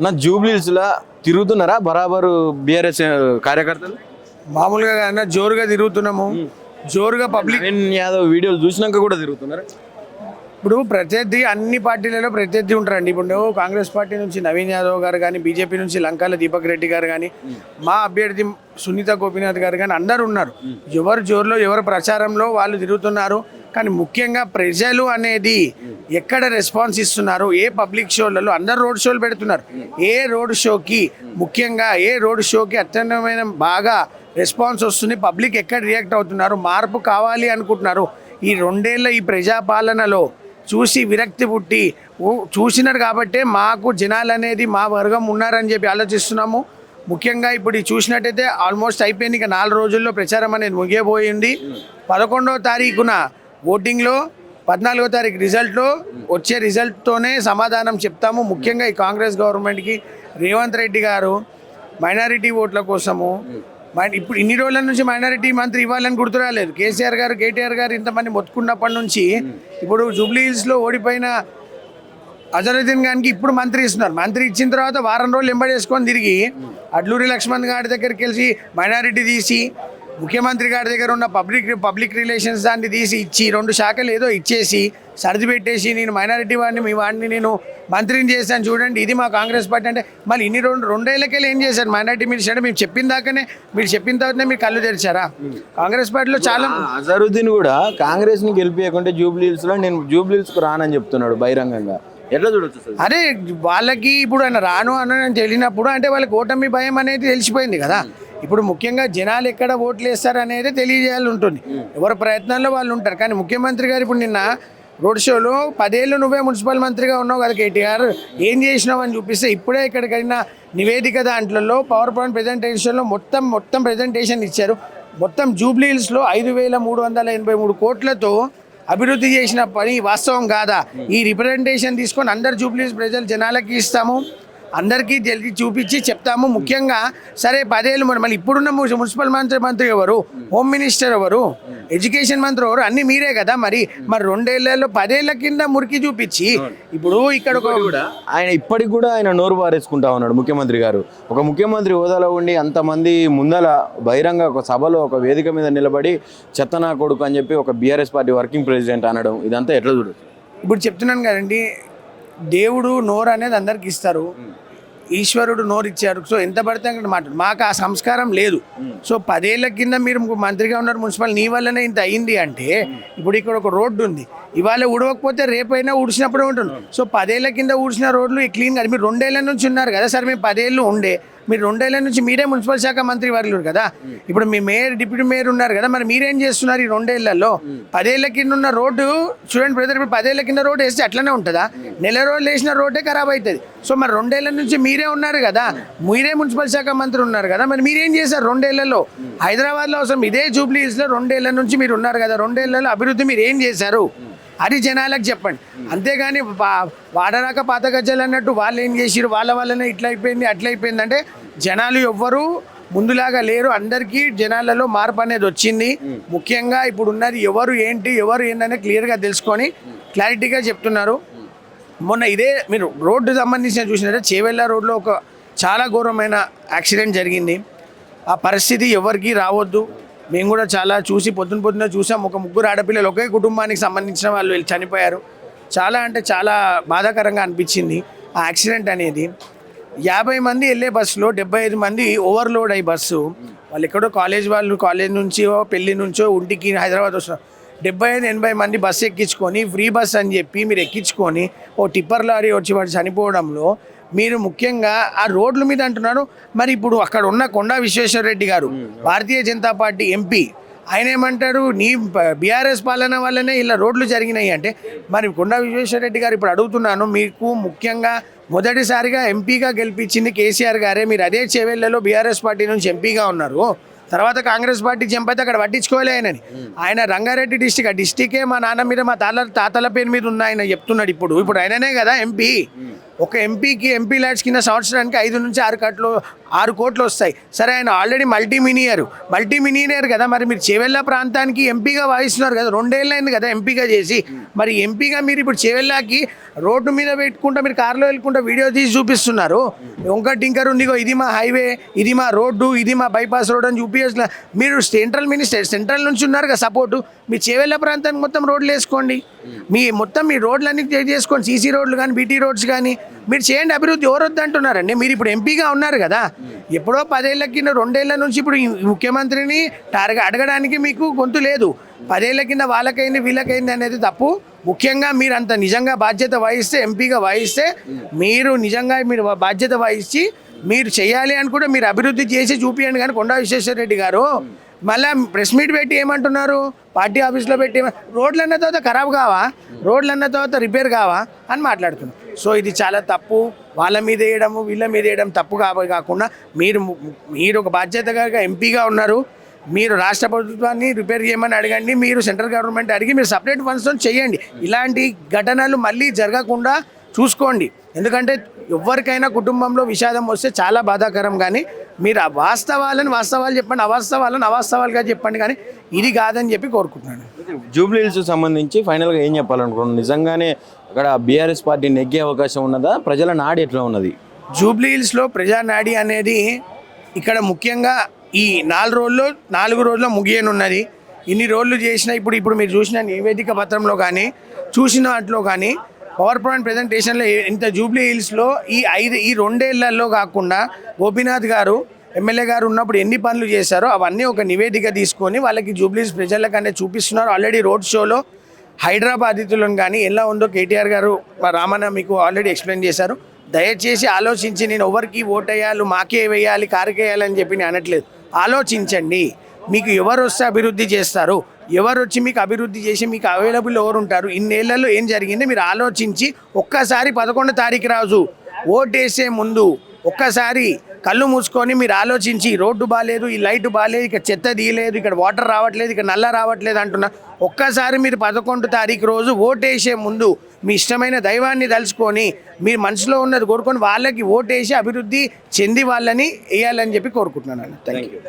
నా జూబ్లీస్లా తిరుగుతున్నారా బరాబరు బీఆర్ఎస్ కార్యకర్తలు? మామూలుగా కన్నా జోరుగా తిరుగుతున్నాము, జోరుగా పబ్లిక్. నవీన్ యాదవ్ వీడియోలు చూసినాక కూడా తిరుగుతున్నారా? ఇప్పుడు ప్రత్యర్థి అన్ని పార్టీలలో ప్రత్యర్థి ఉంటారండి. ఇప్పుడు కాంగ్రెస్ పార్టీ నుంచి నవీన్ యాదవ్ గారు కానీ, బీజేపీ నుంచి లంకాల దీపక్ రెడ్డి గారు కానీ, మా అభ్యర్థి సునీత గోపీనాథ్ గారు కానీ అందరు ఉన్నారు. ఎవరు జోరులో ఎవరు ప్రచారంలో వాళ్ళు తిరుగుతున్నారు. కానీ ముఖ్యంగా ప్రజలు అనేది ఎక్కడ రెస్పాన్స్ ఇస్తున్నారు, ఏ పబ్లిక్ షోలలో అందరు రోడ్ షోలు పెడుతున్నారు. ఏ రోడ్ షోకి ముఖ్యంగా ఏ రోడ్ షోకి అత్యున్నతమైన బాగా రెస్పాన్స్ వస్తుంది, పబ్లిక్ ఎక్కడ రియాక్ట్ అవుతున్నారు, మార్పు కావాలి అనుకుంటున్నారు. ఈ 2 ఏళ్ళ ఈ ప్రజాపాలనలో చూసి విరక్తి పుట్టి చూసినారు కాబట్టే మాకు జనాలు అనేది మా వర్గం ఉన్నారని చెప్పి ఆలోచిస్తున్నాము. ముఖ్యంగా ఇప్పుడు చూసినట్టయితే ఆల్మోస్ట్ అయిపోయింది. ఇక 4 రోజుల్లో ప్రచారం అనేది ముగియబోయింది. 11వ తారీఖున ఓటింగ్లో, 14వ తారీఖు రిజల్ట్లో వచ్చే రిజల్ట్తోనే సమాధానం చెప్తాము. ముఖ్యంగా ఈ కాంగ్రెస్ గవర్నమెంట్కి రేవంత్ రెడ్డి గారు మైనారిటీ ఓట్ల కోసము ఇప్పుడు ఇన్ని రోజుల నుంచి మైనారిటీ మంత్రి ఇవ్వాలని గుర్తురాలేదు. కేసీఆర్ గారు, కేటీఆర్ గారు ఇంతమంది మొత్తుకున్నప్పటి నుంచి ఇప్పుడు జూబ్లీ హిల్స్లో ఓడిపోయిన అజరుద్దీన్ ఖాన్కి ఇప్పుడు మంత్రి ఇస్తున్నారు. మంత్రి ఇచ్చిన తర్వాత వారం రోజులు ఎంబడేసుకొని తిరిగి అడ్లూరి లక్ష్మణ్ గారి దగ్గరికి వెళ్ళి మైనారిటీ తీసి, ముఖ్యమంత్రి గారి దగ్గర ఉన్న పబ్లిక్ రిలేషన్స్ దాన్ని తీసి ఇచ్చి 2 శాఖలు ఏదో ఇచ్చేసి సర్ది పెట్టేసి నేను మైనారిటీ వాడిని, మీ వాడిని నేను మంత్రిని చేశాను చూడండి, ఇది మా కాంగ్రెస్ పార్టీ అంటే. మళ్ళీ ఇన్ని 2 ఏళ్ళకెళ్ళి ఏం చేశారు మైనారిటీ మినిస్టర్ అంటే? మేము చెప్పిన దాకానే, మీరు చెప్పిన తర్వాతనే మీరు కళ్ళు తెరిచారా? కాంగ్రెస్ పార్టీలో చాలా అజరుద్దీన్ కూడా కాంగ్రెస్ని గెలిపించకుంటే జూబ్లీ హిల్స్లో నేను జూబ్లీ హిల్స్కు రానని చెప్తున్నాడు బహిరంగంగా. ఎట్లా చూడొచ్చు? అదే వాళ్ళకి ఇప్పుడు ఆయన రాను అని తెలియనప్పుడు అంటే వాళ్ళకి ఓటమి భయం అనేది తెలిసిపోయింది కదా. ఇప్పుడు ముఖ్యంగా జనాలు ఎక్కడ ఓట్లు వేస్తారు అనేది తెలియజేయాలి ఉంటుంది. ఎవరి ప్రయత్నాల్లో వాళ్ళు ఉంటారు. కానీ ముఖ్యమంత్రి గారు ఇప్పుడు నిన్న రోడ్ షోలో 10 ఏళ్ళు నువ్వే మున్సిపల్ మంత్రిగా ఉన్నావు కదా కేటీఆర్, ఏం చేసినావు అని చూపిస్తే ఇప్పుడే ఇక్కడికైనా నివేదిక దాంట్లో పవర్ పాయింట్ ప్రజెంటేషన్లో మొత్తం ప్రజెంటేషన్ ఇచ్చారు. మొత్తం జూబ్లీ హిల్స్లో 5,383 కోట్లతో అభివృద్ధి చేసిన పని వాస్తవం కాదా? ఈ రిప్రజెంటేషన్ తీసుకొని అందరు జూబ్లీ హిల్స్ ప్రజలు జనాలకి ఇస్తాము, అందరికీ తెలిసి చూపించి చెప్తాము. ముఖ్యంగా సరే 10 ఏళ్ళు మళ్ళీ ఇప్పుడున్న మున్సిపల్ మంత్రి ఎవరు, హోమ్ మినిస్టర్ ఎవరు, ఎడ్యుకేషన్ మంత్రి ఎవరు, అన్నీ మీరే కదా. మరి 2 ఏళ్లలో 10 ఏళ్ల కింద మురికి చూపించి ఇప్పుడు ఇక్కడ ఆయన ఇప్పటికి కూడా ఆయన నోరు పారేసుకుంటా ఉన్నాడు ముఖ్యమంత్రి గారు. ఒక ముఖ్యమంత్రి హోదాలో ఉండి అంతమంది ముందల బహిరంగ ఒక సభలో ఒక వేదిక మీద నిలబడి చెత్తనా కొడుకు అని చెప్పి ఒక బీఆర్ఎస్ పార్టీ వర్కింగ్ ప్రెసిడెంట్ అనడం, ఇదంతా ఎట్లా చూడొచ్చు? ఇప్పుడు చెప్తున్నాను కదండి, దేవుడు నోరు అనేది అందరికి ఇస్తారు, ఈశ్వరుడు నోరు ఇచ్చారు. సో ఎంత పడితే అక్కడ మాట, మాకు ఆ సంస్కారం లేదు. సో 10 ఏళ్ల కింద మీరు మంత్రిగా ఉన్నారు, మున్సిపల్ నీ వల్లనే ఇంత అయింది అంటే ఇప్పుడు ఇక్కడ ఒక రోడ్డు ఉంది, ఇవాళ ఉడవకపోతే రేపైనా ఊడ్చినప్పుడే ఉంటుంది. సో 10 ఏళ్ల కింద ఊడ్చిన రోడ్లు క్లీన్ కాదు. మీరు 2 ఏళ్ల నుంచి ఉన్నారు కదా సార్, మేము 10 ఏళ్ళు ఉండే, మీరు 2 ఏళ్ల నుంచి మీరే మున్సిపల్ శాఖ మంత్రి వర్గులు కదా. ఇప్పుడు మీ మేయర్, డిప్యూటీ మేయర్ ఉన్నారు కదా, మరి మీరేం చేస్తున్నారు ఈ 2 ఏళ్లలో? 10 ఏళ్ల కింద ఉన్న రోడ్డు చూడండి బ్రదర్, ఇప్పుడు 10 ఏళ్ల కింద రోడ్డు వేస్తే అట్లనే ఉంటుందా? నెల రోజులు వేసిన రోడ్డే ఖరాబ్ అవుతుంది. సో మరి 2 ఏళ్ల నుంచి మీరే ఉన్నారు కదా, మీరే మున్సిపల్ శాఖ మంత్రి ఉన్నారు కదా, మరి మీరేం చేశారు 2 ఏళ్లలో? హైదరాబాద్లో అవసరం ఇదే జూబ్లీ హిల్స్లో 2 ఏళ్ల నుంచి మీరు ఉన్నారు కదా, 2 ఏళ్లలో అభివృద్ధి మీరు ఏం చేశారు అది జనాలకు చెప్పండి. అంతేగాని వాడరాక పాత గజ్జలు అన్నట్టు వాళ్ళు ఏం చేసిరు, వాళ్ళ వల్లనే ఇట్లా అయిపోయింది అట్లా అయిపోయింది అంటే జనాలు ఎవ్వరూ ముందులాగా లేరు. అందరికీ జనాలలో మార్పు అనేది వచ్చింది. ముఖ్యంగా ఇప్పుడు ఉన్నది ఎవరు ఏంటనే క్లియర్గా తెలుసుకొని క్లారిటీగా చెప్తున్నారు. మొన్న ఇదే మీరు రోడ్డు సంబంధించిన చూసినట్టే చేవెళ్ళ రోడ్లో ఒక చాలా ఘోరమైన యాక్సిడెంట్ జరిగింది. ఆ పరిస్థితి ఎవరికి రావద్దు. మేము కూడా చాలా చూసి పొద్దున చూసాం. ఒక 3 ఆడపిల్లలు ఒకే కుటుంబానికి సంబంధించిన వాళ్ళు చనిపోయారు. చాలా అంటే చాలా బాధాకరంగా అనిపించింది ఆ యాక్సిడెంట్ అనేది. 50 మంది వెళ్ళే బస్సులో 75 మంది ఓవర్లోడ్ అయ్యి బస్సు, వాళ్ళు ఎక్కడో కాలేజ్ నుంచో పెళ్లి నుంచో ఇంటికి హైదరాబాద్ వస్తున్నారు. 75-80 మంది బస్సు ఎక్కించుకొని ఫ్రీ బస్ అని చెప్పి మీరు ఎక్కించుకొని ఓ టిప్పర్ లారీ వచ్చి వాడు చనిపోవడంలో మీరు ముఖ్యంగా ఆ రోడ్ల మీద అంటున్నారు. మరి ఇప్పుడు అక్కడ ఉన్న కొండా విశ్వేశ్వర రెడ్డి గారు భారతీయ జనతా పార్టీ ఎంపీ, ఆయన ఏమంటారు, నీ బీఆర్ఎస్ పాలన వల్లనే ఇలా రోడ్లు జరిగినాయి అంటే. మరి కొండా విశ్వేశ్వర రెడ్డి గారు ఇప్పుడు అడుగుతున్నాను, మీకు ముఖ్యంగా మొదటిసారిగా ఎంపీగా గెలిపించింది కేసీఆర్ గారే, మీరు అదే చేవెళ్లలో బీఆర్ఎస్ పార్టీ నుంచి ఎంపీగా ఉన్నారు. తర్వాత కాంగ్రెస్ పార్టీ జంప్ అయితే అక్కడ పట్టించుకోలే ఆయనని. ఆయన రంగారెడ్డి డిస్టిక్, ఆ డిస్టికే మా నాన్న మీద మా తాతల పేరు మీద ఉన్న ఆయన చెప్తున్నాడు. ఇప్పుడు ఆయననే కదా ఎంపీ. ఒక ఎంపీకి ఎంపీ ల్యాడ్స్ కింద సంవత్సరానికి 5 నుంచి 6 కోట్లు వస్తాయి. సరే, ఆయన ఆల్రెడీ మల్టీ మినియర్ కదా. మరి మీరు చేవెళ్ళ ప్రాంతానికి ఎంపీగా వాయిస్తున్నారు కదా, 2 ఏళ్ళు అయింది కదా ఎంపీగా చేసి. మరి ఎంపీగా మీరు ఇప్పుడు చేవెళ్ళకి రోడ్డు మీద పెట్టుకుంటా మీరు కారులో వెళ్ళుకుంటా వీడియో తీసి చూపిస్తున్నారు. ఇంకా టింకర్ ఉంది, ఇది మా హైవే, ఇది మా రోడ్డు, ఇది మా బైపాస్ రోడ్ అని చూపించట్లా. మీరు సెంట్రల్ నుంచి ఉన్నారు కదా సపోర్టు. మీ చేవెళ్ళ ప్రాంతానికి మొత్తం రోడ్లు వేసుకోండి. మీ రోడ్లన్నీ చేసుకోండి, సీసీ రోడ్లు కానీ బీటీ రోడ్స్ కానీ మీరు చేయండి. అభివృద్ధి ఎవరు వద్దు అంటున్నారండి? మీరు ఇప్పుడు ఎంపీగా ఉన్నారు కదా, ఎప్పుడో 10 ఏళ్ల కింద 2 ఏళ్ల నుంచి ఇప్పుడు ఈ ముఖ్యమంత్రిని అడగడానికి మీకు గొంతు లేదు. 10 ఏళ్ల కింద వాళ్ళకైంది వీళ్ళకైంది అనేది తప్పు. ముఖ్యంగా మీరు అంత నిజంగా బాధ్యత వహిస్తే, ఎంపీగా వహిస్తే, మీరు నిజంగా మీరు బాధ్యత వహించి మీరు చేయాలి అని కూడా మీరు అభివృద్ధి చేసి చూపించండి. కానీ కొండా విశ్వేశ్వరరెడ్డి గారు మళ్ళీ ప్రెస్ మీట్ పెట్టి ఏమంటున్నారు, పార్టీ ఆఫీస్లో పెట్టి రోడ్లు అన్న తర్వాత ఖరాబ్ కావా, రోడ్లు అన్న తర్వాత రిపేర్ కావా అని మాట్లాడుతున్నారు. సో ఇది చాలా తప్పు. వాళ్ళ మీద వేయడము వీళ్ళ మీద వేయడం తప్పు కాకుండా మీరు ఒక బాధ్యతగా ఎంపీగా ఉన్నారు. మీరు రాష్ట్ర ప్రభుత్వాన్ని రిపేర్ చేయమని అడగండి, మీరు సెంట్రల్ గవర్నమెంట్ అడిగి మీరు సపరేట్ ఫండ్స్తో చేయండి. ఇలాంటి ఘటనలు మళ్ళీ జరగకుండా చూసుకోండి. ఎందుకంటే ఎవరికైనా కుటుంబంలో విషాదం వస్తే చాలా బాధాకరం. కానీ మీరు ఆ వాస్తవాలు చెప్పండి, అవాస్తవాలను అవాస్తవాలుగా చెప్పండి. కానీ ఇది కాదని చెప్పి కోరుకుంటున్నాను. జూబ్లీ హిల్స్ సంబంధించి ఫైనల్గా ఏం చెప్పాలనుకుంటున్నాను? నిజంగానే అక్కడ బీఆర్ఎస్ పార్టీ నెగ్గే అవకాశం ఉన్నదా? ప్రజల నాడి ఎట్లా ఉన్నది? జూబ్లీ హిల్స్లో ప్రజానాడి అనేది ఇక్కడ ముఖ్యంగా ఈ 4 రోజుల్లో ముగియనున్నది. ఇన్ని రోజులు చేసిన ఇప్పుడు మీరు చూసిన నివేదిక పత్రంలో కానీ చూసిన వాటిలో కానీ పవర్ పాయింట్ ప్రజెంటేషన్లో ఇంత జూబ్లీ హిల్స్లో ఈ 2 ఏళ్లలో కాకుండా గోపీనాథ్ గారు ఎమ్మెల్యే గారు ఉన్నప్పుడు ఎన్ని పనులు చేశారో అవన్నీ ఒక నివేదిక తీసుకొని వాళ్ళకి జూబ్లీ హిల్స్ ప్రజలకనే చూపిస్తున్నారు. ఆల్రెడీ రోడ్ షోలో హైదరాబాదీతులను కానీ ఎలా ఉందో కేటీఆర్ గారు రామన్న మీకు ఆల్రెడీ ఎక్స్ప్లెయిన్ చేశారు. దయచేసి ఆలోచించి, నేను ఎవరికి ఓటు వేయాలి, మాకే వేయాలి, కారుకే వేయాలని చెప్పి నేను అనట్లేదు. ఆలోచించండి, మీకు ఎవరు వస్తే అభివృద్ధి చేస్తారు, ఎవరు వచ్చి మీకు అభివృద్ధి చేసి మీకు అవైలబుల్ ఎవరు ఉంటారు, ఇన్నేళ్లలో ఏం జరిగింది మీరు ఆలోచించి ఒక్కసారి 11వ తారీఖు రోజు ఓటేసే ముందు ఒక్కసారి కళ్ళు మూసుకొని మీరు ఆలోచించి, రోడ్డు బాగాలేదు, ఈ లైట్ బాగాలేదు, ఇక్కడ చెత్త తీయలేదు, ఇక్కడ వాటర్ రావట్లేదు, ఇక్కడ నల్ల రావట్లేదు అంటున్నా. ఒక్కసారి మీరు 11వ తారీఖు రోజు ఓటేసే ముందు మీ ఇష్టమైన దైవాన్ని తలుచుకొని మీ మనసులో ఉన్నది కోరుకొని వాళ్ళకి ఓటేసి అభివృద్ధి చెంది వాళ్ళని వేయాలని చెప్పి కోరుకుంటున్నాను. Thank you.